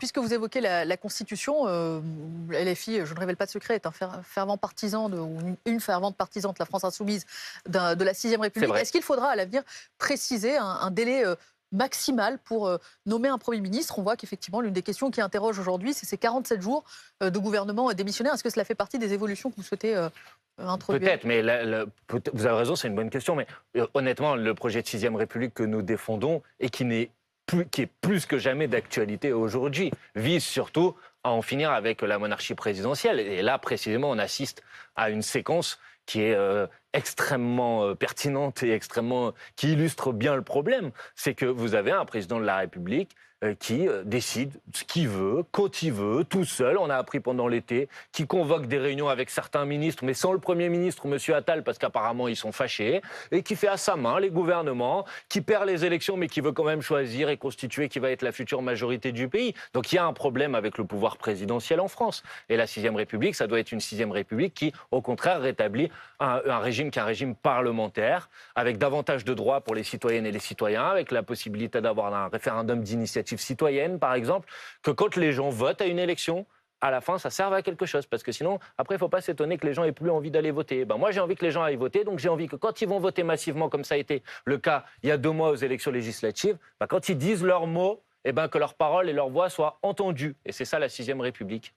Puisque vous évoquez la Constitution, LFI, je ne révèle pas de secret, est un fervent partisan ou une fervente partisane de la France insoumise de la Sixième C'est République. vrai. Est-ce qu'il faudra à l'avenir préciser un délai maximal pour nommer un Premier ministre? On voit qu'effectivement, l'une des questions qui interroge aujourd'hui, c'est ces 47 jours de gouvernement démissionnaire. Est-ce que cela fait partie des évolutions que vous souhaitez introduire? Peut-être, mais vous avez raison, c'est une bonne question. Mais honnêtement, le projet de Sixième République que nous défendons et qui est plus que jamais d'actualité aujourd'hui, vise surtout à en finir avec la monarchie présidentielle. Et là, précisément, on assiste à une séquence qui est extrêmement pertinente et qui illustre bien le problème. C'est que vous avez un président de la République qui décide ce qu'il veut, quand il veut, tout seul. On a appris pendant l'été, qui convoque des réunions avec certains ministres, mais sans le Premier ministre, M. Attal, parce qu'apparemment ils sont fâchés, et qui fait à sa main les gouvernements, qui perd les élections, mais qui veut quand même choisir et constituer qui va être la future majorité du pays. Donc il y a un problème avec le pouvoir présidentiel en France. Et la Sixième République, ça doit être une Sixième République qui, au contraire, rétablit un régime qui est un régime parlementaire, avec davantage de droits pour les citoyennes et les citoyens, avec la possibilité d'avoir un référendum d'initiative citoyenne, par exemple, que quand les gens votent à une élection, à la fin, ça serve à quelque chose. Parce que sinon, après, il ne faut pas s'étonner que les gens aient plus envie d'aller voter. Moi, j'ai envie que les gens aillent voter, donc j'ai envie que quand ils vont voter massivement, comme ça a été le cas il y a 2 mois aux élections législatives, quand ils disent leurs mots, que leurs paroles et leurs voix soient entendues. Et c'est ça la Sixième République.